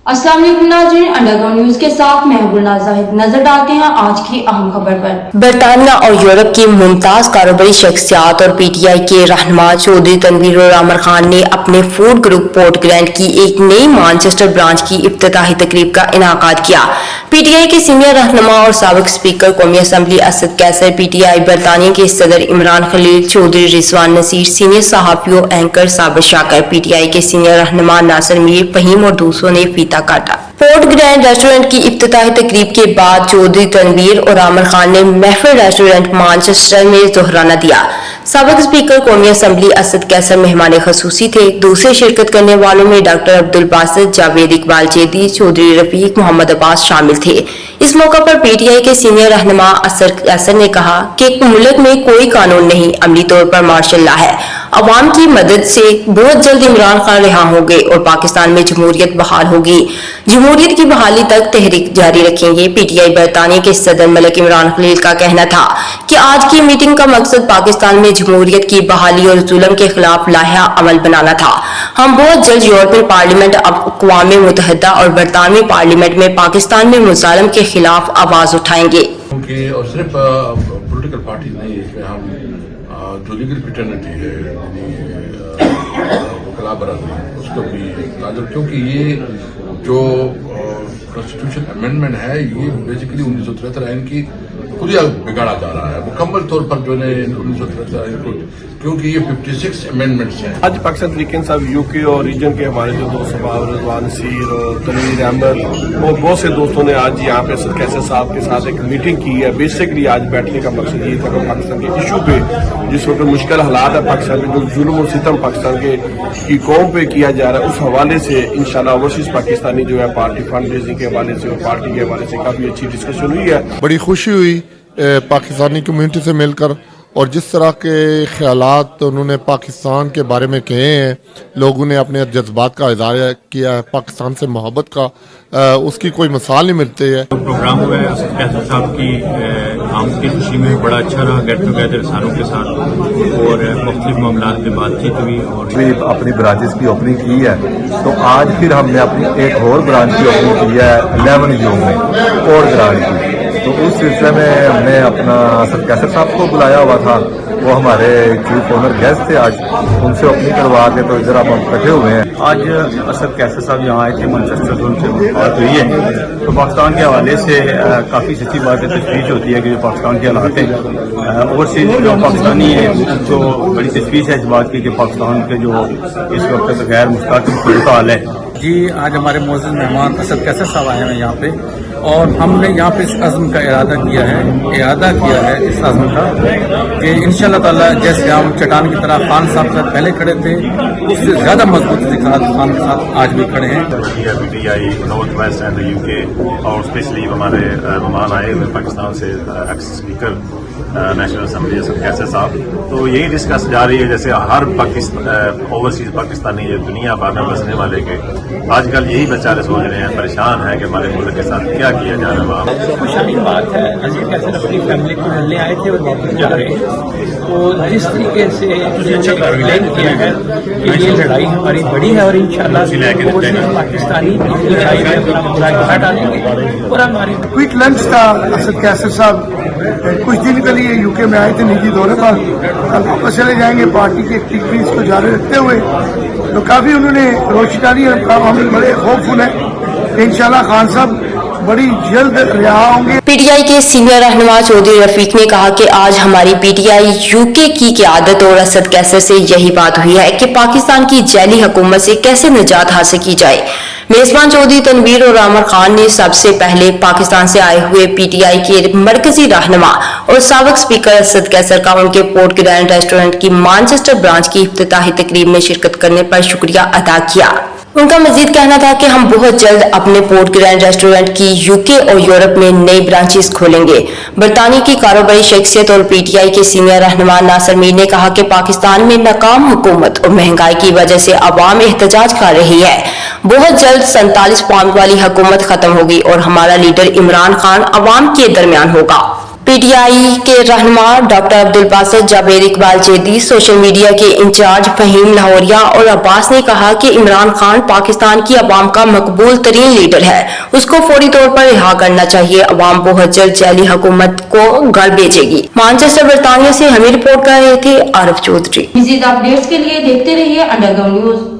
अस्सलाम वालेकुम नाज़रीन, अंडरग्राउंड न्यूज के साथ मैं गुलनाज़ ज़ाहिद। नजर डालते हैं आज की अहम खबर पर। बरतानिया और यूरोप की मुमताज कारोबारी शख्सियात और पीटीआई के रहनुमा चौधरी तनवीर और आमिर खान ने अपने फूड ग्रुप पोर्ट ग्रैंड की एक नई मैनचेस्टर ब्रांच की इफ्तिताही तकरीब का इनाकाद किया। पीटीआई के सीनियर रहनुमा और साबिक स्पीकर कौमी असम्बली असद कैसर, पीटीआई बरतानिया के सदर Imran Khalil, Chaudhary Rizwan Naseer, senior सहाफियों anchor Sabir शाकर, PTI के सीनियर रहनुमा नासिर मीर फहीम और दूसरों ने फीता काटा। पोर्ट ग्रैंड रेस्टोरेंट की इफ्तिताही तकरीब के बाद चौधरी तनवीर और आमिर खान ने महफिल रेस्टोरेंट मैनचेस्टर में जोहराना दिया। साबिक स्पीकर कौमी असम्बली असद कैसर मेहमान खसूसी थे। दूसरे शिरकत करने वालों में डॉक्टर अब्दुल बासित, जावेद इकबाल जेदी, चौधरी रफीक, मोहम्मद अब्बास शामिल थे। इस मौका पर पीटीआई के सीनियर रहनुमा असद कैसर ने कहा कि मुल्क में कोई कानून नहीं, अमली तौर पर मार्शल लॉ है। अवाम की मदद से बहुत जल्द इमरान खान रिहा होंगे और पाकिस्तान में जमहूरियत बहाल होगी। जमहूरियत की बहाली तक तहरीक जारी रखेंगे। पीटीआई बरतानिया के सदर मलिक इमरान खलील का कहना था कि आज की मीटिंग का मकसद पाकिस्तान में जमहूरियत की बहाली और जुल्म के खिलाफ लाहा अमल बनाना था। हम बहुत जल्द यूरोपियन पार्लियामेंट, अक़वाम मुत्तहिदा और बरतानवी पार्लियामेंट में पाकिस्तान में मुज़ालिम के खिलाफ आवाज उठाएंगे। और सिर्फ पॉलिटिकल पार्टी नहीं, इसमें हम जो लीगल फ्रेटर्निटी है, वकला बरादरी, उसको भी लाजम, क्योंकि ये जो कॉन्स्टिट्यूशन अमेंडमेंट है ये बेसिकली 1973 आइन की खुदिया बिगाड़ा जा रहा है मुकम्मल तौर पर, जो ने 1973 आइन को, क्योंकि ये 56 अमेंडमेंट्स हैं। आज पाकिस्तान तरीके साहब यूके और रीजन के हमारे जो दोस्त रिजवान नसीर और तनवीर अहमद और बहुत से दोस्तों ने आज यहाँ पे असद कैसर साहब के साथ एक मीटिंग की है। बेसिकली आज बैठने का मकसद ये था कि पाकिस्तान के इशू पे, जिस वक्त मुश्किल हालात है पाकिस्तान में, जो जुल्म और सितम पाकिस्तान की कौम पे किया जा रहा है, उस हवाले से इंशाल्लाह ओवरसीज पाकिस्तानी जो है पार्टी फंड रेजिंग के हवाले से और पार्टी के हवाले से काफी अच्छी डिस्कशन हुई है। बड़ी खुशी हुई पाकिस्तानी कम्युनिटी से मिलकर, और जिस तरह के ख्यालात उन्होंने पाकिस्तान के बारे में कहे हैं, लोगों ने अपने जज्बात का इज़हार किया है, पाकिस्तान से मोहब्बत का, उसकी कोई मिसाल नहीं मिलती है। प्रोग्राम हुआ है असद कैसर साहब की आमद की खुशी में, बड़ा अच्छा रहा, गेट टुगेदर सारों के साथ और मुख्तलिफ मामला पे बातचीत हुई और अपनी ब्रांचेस की ओपनिंग की है। तो आज फिर हमने अपनी एक और ब्रांच की ओपनिंग की है 11 जून में पोर्ट ग्रैंड की। तो उस सिलसिले में हमने अपना असद कैसर साहब को बुलाया हुआ था, वो हमारे चीफ ऑनर गेस्ट थे। आज उनसे ओपनिंग करवा के तो इधर हम इकट्ठे हुए हैं। आज असद कैसर साहब यहाँ आए थे मैनचेस्टर से, उनसे मुलाकात हुई है। तो पाकिस्तान के हवाले से काफ़ी सच्ची बात है, तशवीश होती है कि जो पाकिस्तान के हालात हैं, ओवरसीज जो पाकिस्तानी है, जो बड़ी तशवीश है इस बात की कि पाकिस्तान के जो इस वक्त गैर मुस्तकिल सूरत हाल है। जी, आज हमारे मोअज़्ज़िज़ मेहमान असद कैसर साहब आए हैं यहाँ पे, और हमने यहाँ पे इस अज़्म का इरादा किया है इस अज़्म का कि इंशाअल्लाह ताला जैसे हम चट्टान की तरह खान साहब के साथ पहले खड़े थे, उससे ज़्यादा मजबूती के साथ खान के साथ आज भी खड़े हैं। PTI north west and UK और स्पेशली हमारे मेहमान आए हुए पाकिस्तान से ex speaker national assembly Asad Qaiser sahab, तो यही डिस्कस जा रही है जैसे हर ओवरसीज पाकिस्तानी जो दुनिया भर में बसने वाले के आजकल यही बेचारे सोच रहे हैं, परेशान है कि हमारे मुल्क के साथ क्या किया जा रहा है। खुशहाली बात है, असद कैसर अपनी फैमिली को मिलने आए थे और वापस जा रहे हैं। तो जिस तरीके से एक्सप्लेन किया है कि ये लड़ाई हमारी बड़ी है और इंशाअल्लाह पाकिस्तानी इस लड़ाई में अपना पूरा हिस्सा डालेंगे और हमारी क्विक लंच था। असद कैसर साहब कुछ दिन के लिए यूके में आए थे निजी दौरे पर, कल वापस चले जाएंगे। पार्टी की एक्टिविटीज को जारी रखते हुए तो काफी उन्होंने रोशनी डाली है। हम बड़े होपफुल हैं इंशाल्लाह खान साहब बड़ी जल्द रिहा होंगे। पीटीआई के सीनियर रहनुमा चौधरी रफीक ने कहा कि आज हमारी पीटीआई यूके की क़यादत और असद कैसर से यही बात हुई है कि पाकिस्तान की जैली हुकूमत से कैसे निजात हासिल की जाए। मेजबान चौधरी तनवीर और आमिर खान ने सबसे पहले पाकिस्तान से आए हुए पीटीआई के मरकजी रहनुमा और साबिक स्पीकर असद कैसर का उनके पोर्ट ग्रैंड रेस्टोरेंट की मैनचेस्टर ब्रांच की इफ्तिताही तकरीब में शिरकत करने पर शुक्रिया अदा किया। उनका मजीद कहना था कि हम बहुत जल्द अपने पोर्ट ग्रैंड रेस्टोरेंट की यूके और यूरोप में नई ब्रांचेस खोलेंगे। बरतानिया की कारोबारी शख्सियत और पीटीआई के सीनियर रहनुमा नासिर मीर ने कहा कि पाकिस्तान में नाकाम हुकूमत और महंगाई की वजह से अवाम एहतजाज कर रही है। बहुत जल्द 47 पॉइंट वाली हुकूमत खत्म होगी और हमारा लीडर इमरान खान अवाम के दरमियान होगा। पीटीआई के रहनुमा doctor Abdul Basit Javed Iqbal Zaidi, social media के इंचार्ज फहीम लाहौरिया और अब्बास ने कहा कि इमरान खान पाकिस्तान की अवाम का मकबूल तरीन लीडर है, उसको फौरी तौर पर रिहा करना चाहिए। अवाम बहुत जल्द जैली हुकूमत को घर भेजेगी। मैनचेस्टर बरतानिया से हमें रिपोर्ट कर रहे थे आरिफ चौधरी। मज़ीद अपडेट्स के लिए देखते रहिए अंडरग्राउंड न्यूज।